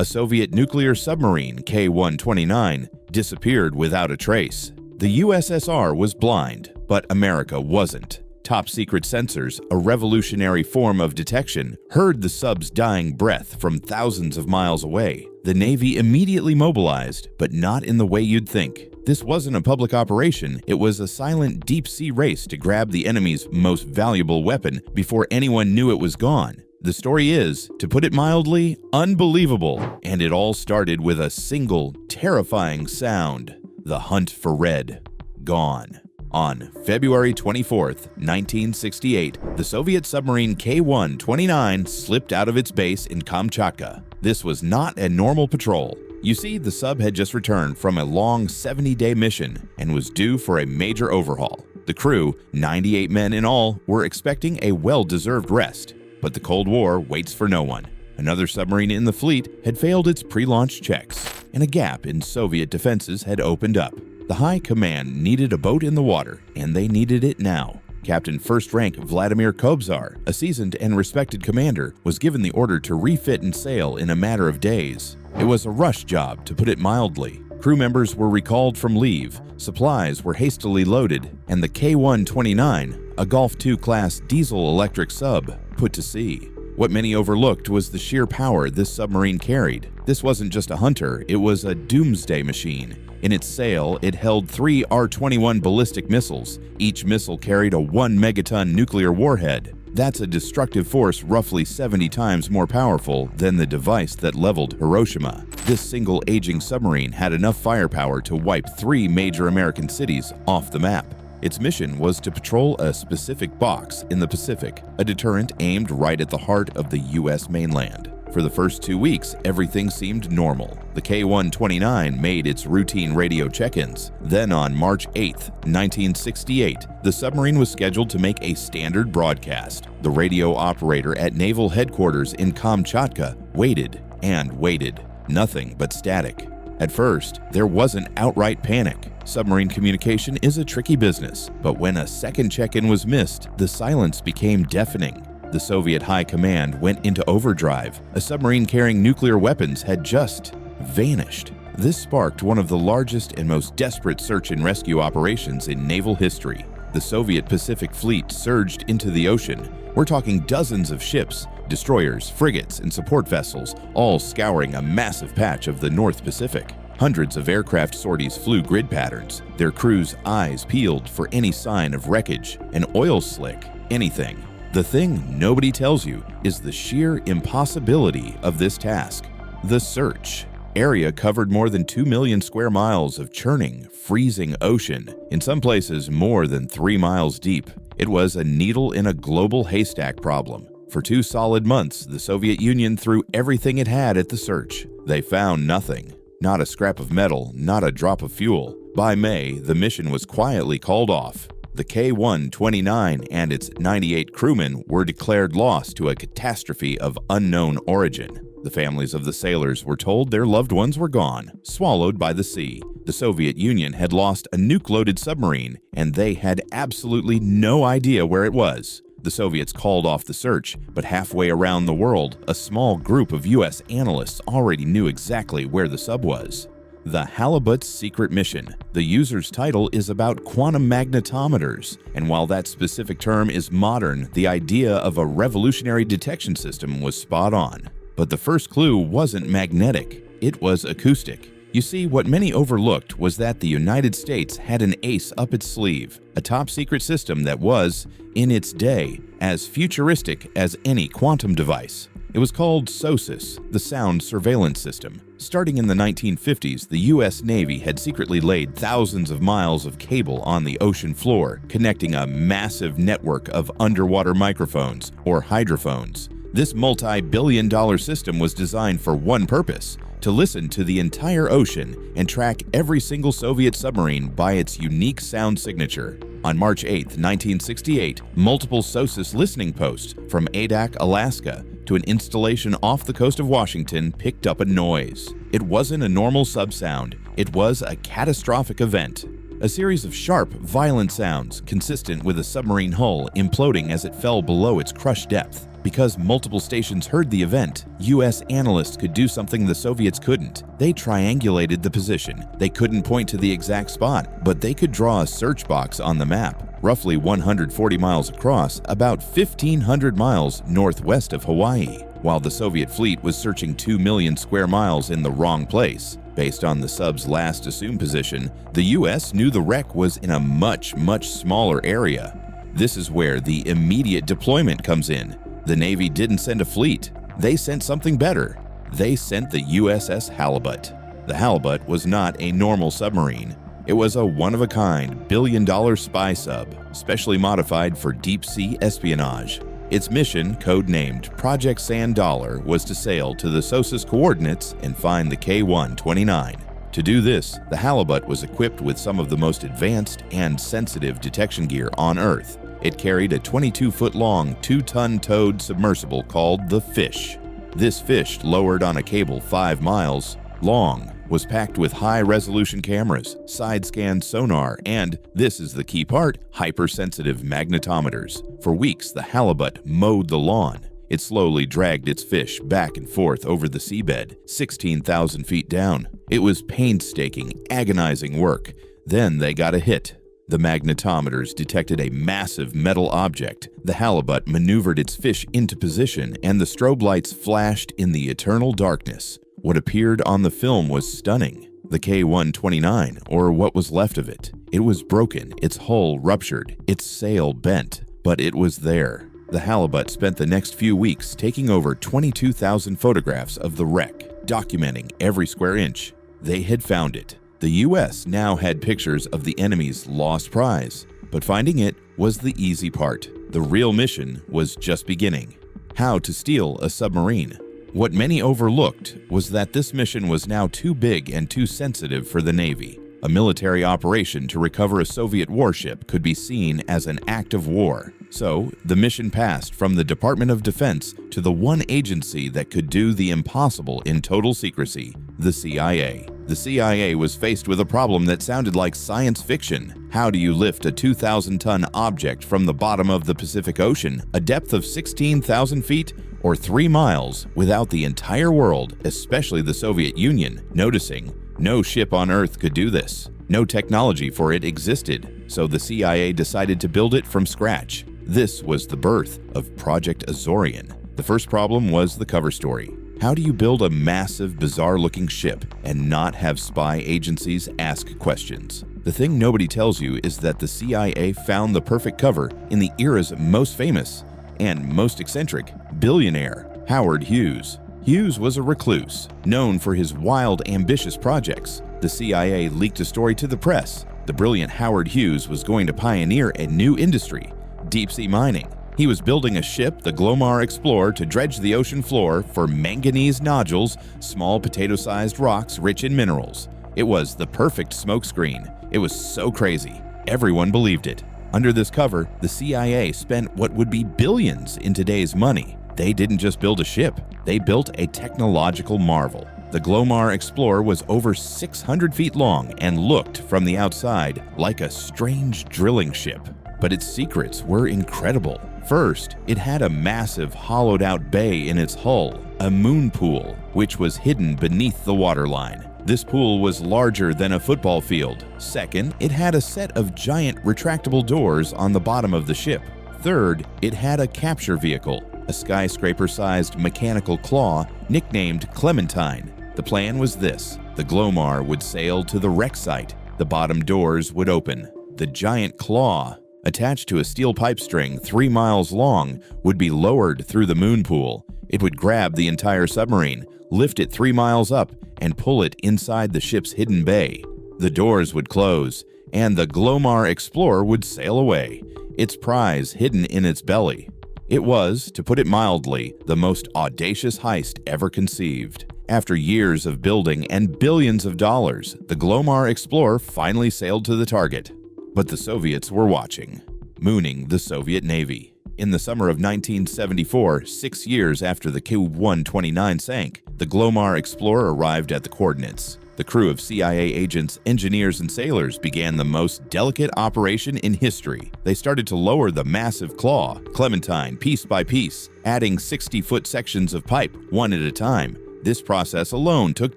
A Soviet nuclear submarine, K-129, disappeared without a trace. The USSR was blind, but America wasn't. Top-secret sensors, a revolutionary form of detection, heard the sub's dying breath from thousands of miles away. The Navy immediately mobilized, but not in the way you'd think. This wasn't a public operation, it was a silent deep-sea race to grab the enemy's most valuable weapon before anyone knew it was gone. The story is, to put it mildly, unbelievable, and it all started with a single, terrifying sound: the hunt for red. Gone. On February 24, 1968, the Soviet submarine K-129 slipped out of its base in Kamchatka. This was not a normal patrol. You see, the sub had just returned from a long 70-day mission and was due for a major overhaul. The crew, 98 men in all, were expecting a well-deserved rest. But the Cold War waits for no one. Another submarine in the fleet had failed its pre-launch checks, and a gap in Soviet defenses had opened up. The High Command needed a boat in the water, and they needed it now. Captain First Rank Vladimir Kobzar, a seasoned and respected commander, was given the order to refit and sail in a matter of days. It was a rush job, to put it mildly. Crew members were recalled from leave, supplies were hastily loaded, and the K-129, a Gulf II-class diesel-electric sub, put to sea. What many overlooked was the sheer power this submarine carried. This wasn't just a hunter, it was a doomsday machine. In its sail, it held 3 R-21 ballistic missiles. Each missile carried a 1-megaton nuclear warhead. That's a destructive force roughly 70 times more powerful than the device that leveled Hiroshima. This single aging submarine had enough firepower to wipe 3 major American cities off the map. Its mission was to patrol a specific box in the Pacific, a deterrent aimed right at the heart of the U.S. mainland. For the first 2 weeks, everything seemed normal. The K-129 made its routine radio check-ins. Then on March 8, 1968, the submarine was scheduled to make a standard broadcast. The radio operator at Naval Headquarters in Kamchatka waited and waited. Nothing but static. At first, there wasn't outright panic. Submarine communication is a tricky business, but when a second check-in was missed, the silence became deafening. The Soviet High Command went into overdrive. A submarine carrying nuclear weapons had just vanished. This sparked one of the largest and most desperate search and rescue operations in naval history. The Soviet Pacific Fleet surged into the ocean. We're talking dozens of ships, destroyers, frigates, and support vessels, all scouring a massive patch of the North Pacific. Hundreds of aircraft sorties flew grid patterns, their crews' eyes peeled for any sign of wreckage, an oil slick, anything. The thing nobody tells you is the sheer impossibility of this task. The search. Area covered more than 2 million square miles of churning, freezing ocean, in some places more than 3 miles deep. It was a needle in a global haystack problem. For 2 solid months, the Soviet Union threw everything it had at the search. They found nothing. Not a scrap of metal, not a drop of fuel. By May, the mission was quietly called off. The K-129 and its 98 crewmen were declared lost to a catastrophe of unknown origin. The families of the sailors were told their loved ones were gone, swallowed by the sea. The Soviet Union had lost a nuke-loaded submarine, and they had absolutely no idea where it was. The Soviets called off the search, but halfway around the world, a small group of U.S. analysts already knew exactly where the sub was. The Halibut's Secret Mission. The user's title is about quantum magnetometers, and while that specific term is modern, the idea of a revolutionary detection system was spot on. But the first clue wasn't magnetic, it was acoustic. You see, what many overlooked was that the United States had an ace up its sleeve, a top-secret system that was, in its day, as futuristic as any quantum device. It was called SOSUS, the Sound Surveillance System. Starting in the 1950s, the U.S. Navy had secretly laid thousands of miles of cable on the ocean floor, connecting a massive network of underwater microphones, or hydrophones. This multi-billion-dollar system was designed for one purpose: to listen to the entire ocean and track every single Soviet submarine by its unique sound signature. On March 8, 1968, multiple SOSUS listening posts from Adak, Alaska, to an installation off the coast of Washington picked up a noise. It wasn't a normal subsound, it was a catastrophic event. A series of sharp, violent sounds, consistent with a submarine hull imploding as it fell below its crushed depth. Because multiple stations heard the event, U.S. analysts could do something the Soviets couldn't. They triangulated the position. They couldn't point to the exact spot, but they could draw a search box on the map, roughly 140 miles across, about 1,500 miles northwest of Hawaii, while the Soviet fleet was searching 2 million square miles in the wrong place. Based on the sub's last assumed position, the U.S. knew the wreck was in a much smaller area. This is where the immediate deployment comes in. The Navy didn't send a fleet. They sent something better. They sent the USS Halibut. The Halibut was not a normal submarine. It was a one-of-a-kind, billion-dollar spy sub, specially modified for deep-sea espionage. Its mission, code-named Project Sand Dollar, was to sail to the SOSUS coordinates and find the K-129. To do this, the Halibut was equipped with some of the most advanced and sensitive detection gear on Earth. It carried a 22-foot-long, 2-ton towed submersible called the Fish. This fish, lowered on a cable 5 miles long, was packed with high-resolution cameras, side-scan sonar, and, this is the key part, hypersensitive magnetometers. For weeks, the Halibut mowed the lawn. It slowly dragged its fish back and forth over the seabed, 16,000 feet down. It was painstaking, agonizing work. Then they got a hit. The magnetometers detected a massive metal object. The Halibut maneuvered its fish into position, and the strobe lights flashed in the eternal darkness. What appeared on the film was stunning. The K-129, or what was left of it. It was broken, its hull ruptured, its sail bent, but it was there. The Halibut spent the next few weeks taking over 22,000 photographs of the wreck, documenting every square inch. They had found it. The U.S. now had pictures of the enemy's lost prize, but finding it was the easy part. The real mission was just beginning. How to steal a submarine. What many overlooked was that this mission was now too big and too sensitive for the Navy. A military operation to recover a Soviet warship could be seen as an act of war. So, the mission passed from the Department of Defense to the one agency that could do the impossible in total secrecy, the CIA. The CIA was faced with a problem that sounded like science fiction. How do you lift a 2,000-ton object from the bottom of the Pacific Ocean, a depth of 16,000 feet, or 3 miles, without the entire world, especially the Soviet Union, noticing? No ship on Earth could do this. No technology for it existed, so the CIA decided to build it from scratch. This was the birth of Project Azorian. The first problem was the cover story. How do you build a massive, bizarre-looking ship and not have spy agencies ask questions? The thing nobody tells you is that the CIA found the perfect cover in the era's most famous and most eccentric billionaire, Howard Hughes. Hughes was a recluse, known for his wild, ambitious projects. The CIA leaked a story to the press. The brilliant Howard Hughes was going to pioneer a new industry, deep-sea mining. He was building a ship, the Glomar Explorer, to dredge the ocean floor for manganese nodules, small potato-sized rocks rich in minerals. It was the perfect smokescreen. It was so crazy. Everyone believed it. Under this cover, the CIA spent what would be billions in today's money. They didn't just build a ship, they built a technological marvel. The Glomar Explorer was over 600 feet long and looked, from the outside, like a strange drilling ship. But its secrets were incredible. First, it had a massive hollowed-out bay in its hull, a moon pool, which was hidden beneath the waterline. This pool was larger than a football field. Second, it had a set of giant retractable doors on the bottom of the ship. Third, it had a capture vehicle, a skyscraper-sized mechanical claw nicknamed Clementine. The plan was this: the Glomar would sail to the wreck site. The bottom doors would open. The giant claw, attached to a steel pipe string 3 miles long, would be lowered through the moon pool. It would grab the entire submarine, lift it 3 miles up, and pull it inside the ship's hidden bay. The doors would close, and the Glomar Explorer would sail away, its prize hidden in its belly. It was, to put it mildly, the most audacious heist ever conceived. After years of building and billions of dollars, the Glomar Explorer finally sailed to the target. But the Soviets were watching, mooning the Soviet Navy. In the summer of 1974, 6 years after the K-129 sank, the Glomar Explorer arrived at the coordinates. The crew of CIA agents, engineers, and sailors began the most delicate operation in history. They started to lower the massive claw, Clementine, piece by piece, adding 60-foot sections of pipe, one at a time. This process alone took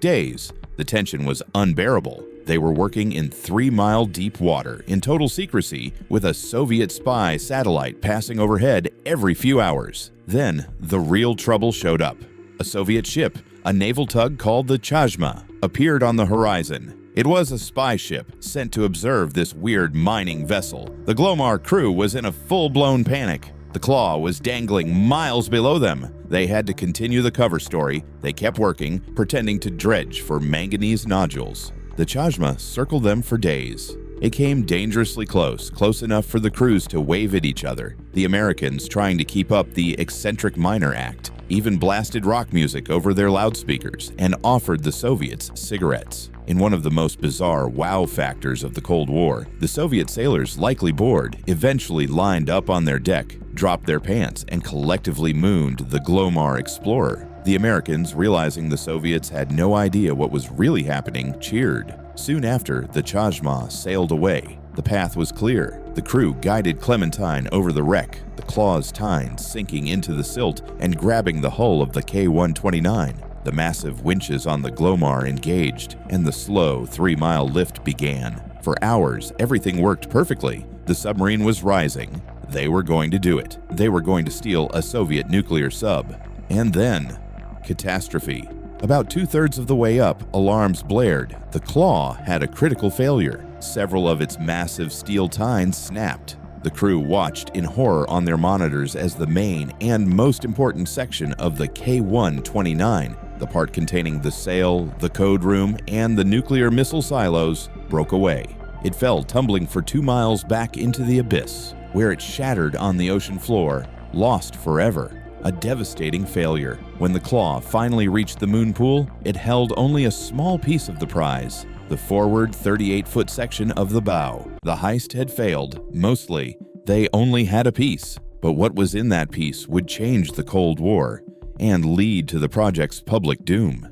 days. The tension was unbearable. They were working in 3-mile deep water in total secrecy with a Soviet spy satellite passing overhead every few hours. Then, the real trouble showed up. A Soviet ship, a naval tug called the Chazma, appeared on the horizon. It was a spy ship sent to observe this weird mining vessel. The Glomar crew was in a full-blown panic. The claw was dangling miles below them. They had to continue the cover story. They kept working, pretending to dredge for manganese nodules. The Chazma circled them for days. It came dangerously close enough for the crews to wave at each other. The Americans, trying to keep up the eccentric miner act, even blasted rock music over their loudspeakers and offered the Soviets cigarettes. In one of the most bizarre wow factors of the Cold War, the Soviet sailors, likely bored, eventually lined up on their deck, dropped their pants, and collectively mooned the Glomar Explorer. The Americans, realizing the Soviets had no idea what was really happening, cheered. Soon after, the Chazma sailed away. The path was clear. The crew guided Clementine over the wreck, the claw's tines sinking into the silt and grabbing the hull of the K-129. The massive winches on the Glomar engaged, and the slow 3-mile lift began. For hours, everything worked perfectly. The submarine was rising. They were going to do it. They were going to steal a Soviet nuclear sub. And then, catastrophe. About 2/3 of the way up, alarms blared. The claw had a critical failure. Several of its massive steel tines snapped. The crew watched in horror on their monitors as the main and most important section of the K-129, the part containing the sail, the code room, and the nuclear missile silos, broke away. It fell tumbling for 2 miles back into the abyss, where it shattered on the ocean floor, lost forever. A devastating failure. When the claw finally reached the moon pool, it held only a small piece of the prize, the forward 38-foot section of the bow. The heist had failed. Mostly, they only had a piece. But what was in that piece would change the Cold War and lead to the project's public doom.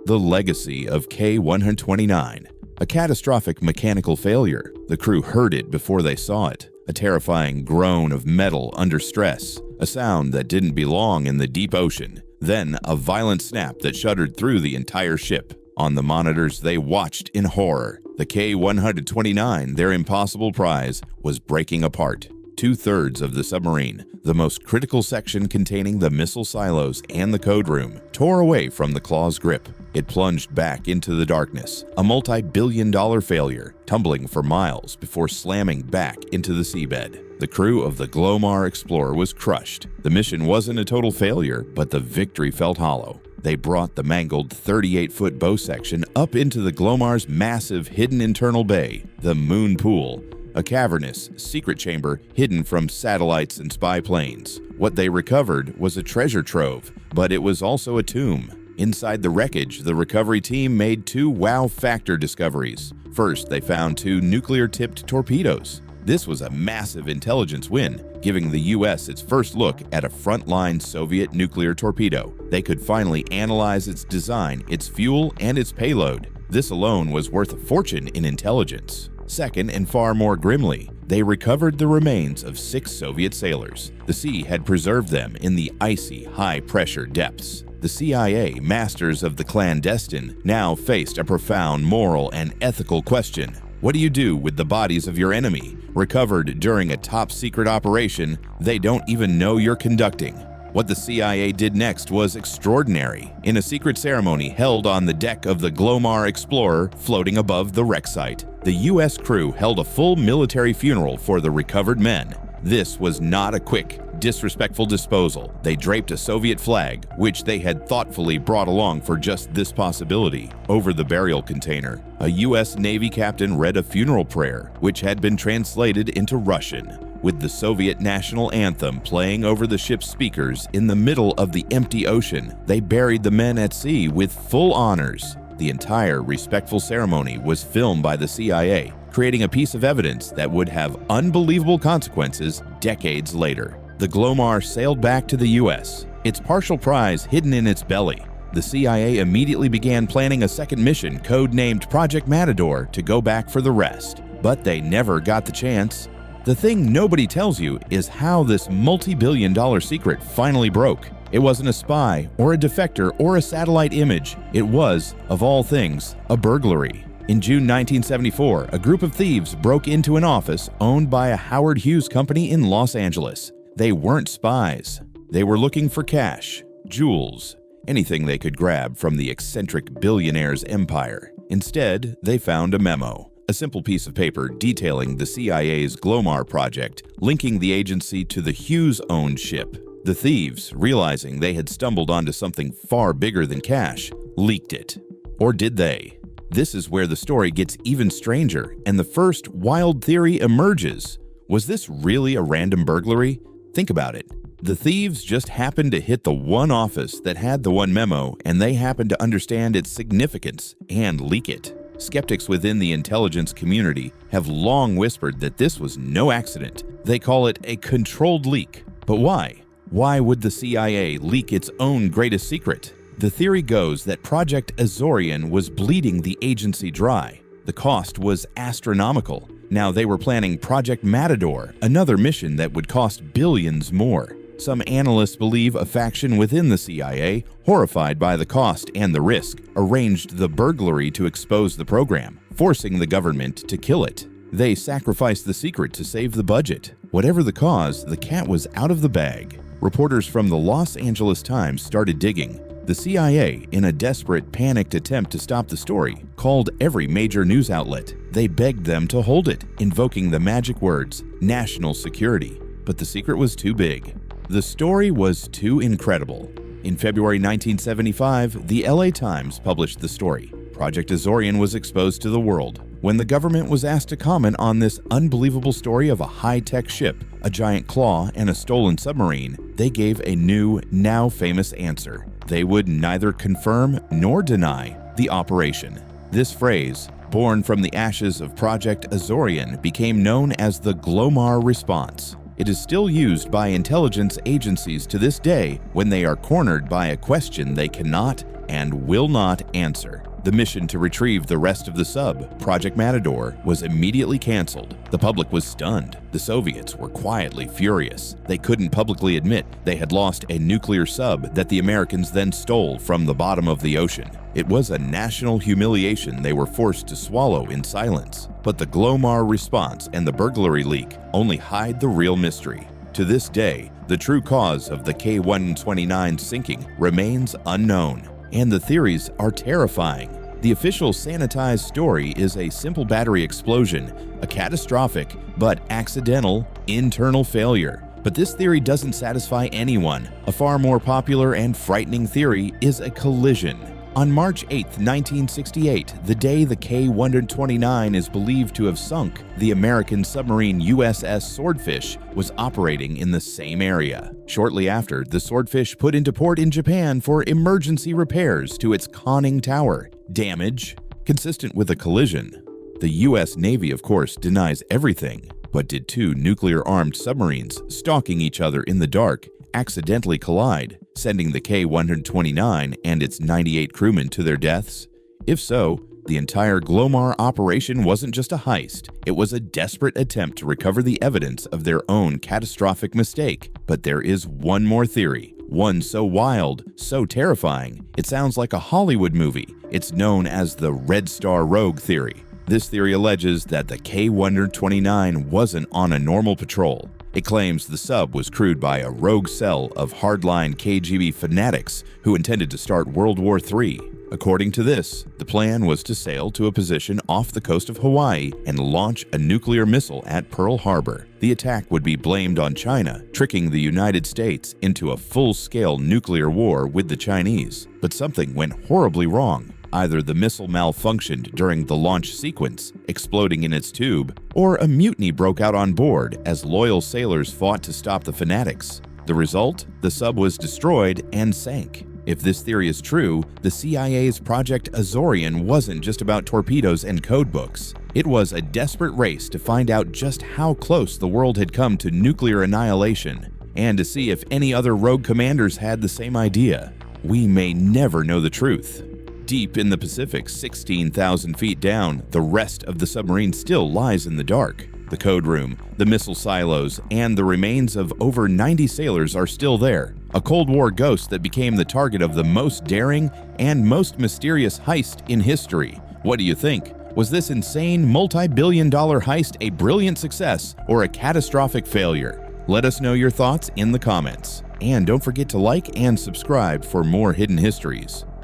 The legacy of K-129. A catastrophic mechanical failure. The crew heard it before they saw it. A terrifying groan of metal under stress. A sound that didn't belong in the deep ocean. Then a violent snap that shuddered through the entire ship. On the monitors, they watched in horror. The K-129, their impossible prize, was breaking apart. 2/3 of the submarine, the most critical section containing the missile silos and the code room, tore away from the claw's grip. It plunged back into the darkness, a multi-billion-dollar failure, tumbling for miles before slamming back into the seabed. The crew of the Glomar Explorer was crushed. The mission wasn't a total failure, but the victory felt hollow. They brought the mangled 38-foot bow section up into the Glomar's massive hidden internal bay, the Moon Pool, a cavernous, secret chamber hidden from satellites and spy planes. What they recovered was a treasure trove, but it was also a tomb. Inside the wreckage, the recovery team made 2 wow factor discoveries. First, they found 2 nuclear-tipped torpedoes. This was a massive intelligence win, giving the U.S. its first look at a frontline Soviet nuclear torpedo. They could finally analyze its design, its fuel, and its payload. This alone was worth a fortune in intelligence. Second, and far more grimly, they recovered the remains of 6 Soviet sailors. The sea had preserved them in the icy, high-pressure depths. The CIA, masters of the clandestine, now faced a profound moral and ethical question. What do you do with the bodies of your enemy, recovered during a top-secret operation they don't even know you're conducting? What the CIA did next was extraordinary. In a secret ceremony held on the deck of the Glomar Explorer floating above the wreck site, the U.S. crew held a full military funeral for the recovered men. This was not a quick, disrespectful disposal. They draped a Soviet flag, which they had thoughtfully brought along for just this possibility, over the burial container. A U.S. Navy captain read a funeral prayer, which had been translated into Russian, with the Soviet national anthem playing over the ship's speakers in the middle of the empty ocean. They buried the men at sea with full honors. The entire respectful ceremony was filmed by the CIA, creating a piece of evidence that would have unbelievable consequences decades later. The Glomar sailed back to the U.S., its partial prize hidden in its belly. The CIA immediately began planning a second mission code-named Project Matador to go back for the rest, but they never got the chance. The thing nobody tells you is how this multi-billion-dollar secret finally broke. It wasn't a spy or a defector or a satellite image. It was, of all things, a burglary. In June 1974, a group of thieves broke into an office owned by a Howard Hughes company in Los Angeles. They weren't spies. They were looking for cash, jewels, anything they could grab from the eccentric billionaire's empire. Instead, they found a memo, a simple piece of paper detailing the CIA's Glomar project, linking the agency to the Hughes-owned ship. The thieves, realizing they had stumbled onto something far bigger than cash, leaked it. Or did they? This is where the story gets even stranger, and the first wild theory emerges. Was this really a random burglary? Think about it. The thieves just happened to hit the one office that had the one memo, and they happened to understand its significance and leak it. Skeptics within the intelligence community have long whispered that this was no accident. They call it a controlled leak. But why? Why would the CIA leak its own greatest secret? The theory goes that Project Azorian was bleeding the agency dry. The cost was astronomical. Now they were planning Project Matador, another mission that would cost billions more. Some analysts believe a faction within the CIA, horrified by the cost and the risk, arranged the burglary to expose the program, forcing the government to kill it. They sacrificed the secret to save the budget. Whatever the cause, the cat was out of the bag. Reporters from the Los Angeles Times started digging. The CIA, in a desperate, panicked attempt to stop the story, called every major news outlet. They begged them to hold it, invoking the magic words, national security. But the secret was too big. The story was too incredible. In February 1975, the LA Times published the story. Project Azorian was exposed to the world. When the government was asked to comment on this unbelievable story of a high-tech ship, a giant claw, and a stolen submarine, they gave a new, now famous answer. They would neither confirm nor deny the operation. This phrase, born from the ashes of Project Azorian, became known as the Glomar response. It is still used by intelligence agencies to this day when they are cornered by a question they cannot and will not answer. The mission to retrieve the rest of the sub, Project Matador, was immediately canceled. The public was stunned. The Soviets were quietly furious. They couldn't publicly admit they had lost a nuclear sub that the Americans then stole from the bottom of the ocean. It was a national humiliation they were forced to swallow in silence. But the Glomar response and the burglary leak only hide the real mystery. To this day, the true cause of the K-129 sinking remains unknown. And the theories are terrifying. The official sanitized story is a simple battery explosion, a catastrophic but accidental internal failure. But this theory doesn't satisfy anyone. A far more popular and frightening theory is a collision. On March 8, 1968, the day the K-129 is believed to have sunk, the American submarine USS Swordfish was operating in the same area. Shortly after, the Swordfish put into port in Japan for emergency repairs to its conning tower. Damage consistent with a collision. The U.S. Navy, of course, denies everything. But did two nuclear-armed submarines stalking each other in the dark accidentally collide, sending the K-129 and its 98 crewmen to their deaths? If so, the entire Glomar operation wasn't just a heist. It was a desperate attempt to recover the evidence of their own catastrophic mistake. But there is one more theory, one so wild, so terrifying, it sounds like a Hollywood movie. It's known as the Red Star Rogue theory. This theory alleges that the K-129 wasn't on a normal patrol. It claims the sub was crewed by a rogue cell of hardline KGB fanatics who intended to start World War III. According to this, the plan was to sail to a position off the coast of Hawaii and launch a nuclear missile at Pearl Harbor. The attack would be blamed on China, tricking the United States into a full-scale nuclear war with the Chinese. But something went horribly wrong. Either the missile malfunctioned during the launch sequence, exploding in its tube, or a mutiny broke out on board as loyal sailors fought to stop the fanatics. The result? The sub was destroyed and sank. If this theory is true, the CIA's Project Azorian wasn't just about torpedoes and codebooks. It was a desperate race to find out just how close the world had come to nuclear annihilation, and to see if any other rogue commanders had the same idea. we may never know the truth. Deep in the Pacific, 16,000 feet down, the rest of the submarine still lies in the dark. The code room, the missile silos, and the remains of over 90 sailors are still there. A Cold War ghost that became the target of the most daring and most mysterious heist in history. What do you think? Was this insane multi-billion-dollar heist a brilliant success or a catastrophic failure? Let us know your thoughts in the comments. And don't forget to like and subscribe for more hidden histories.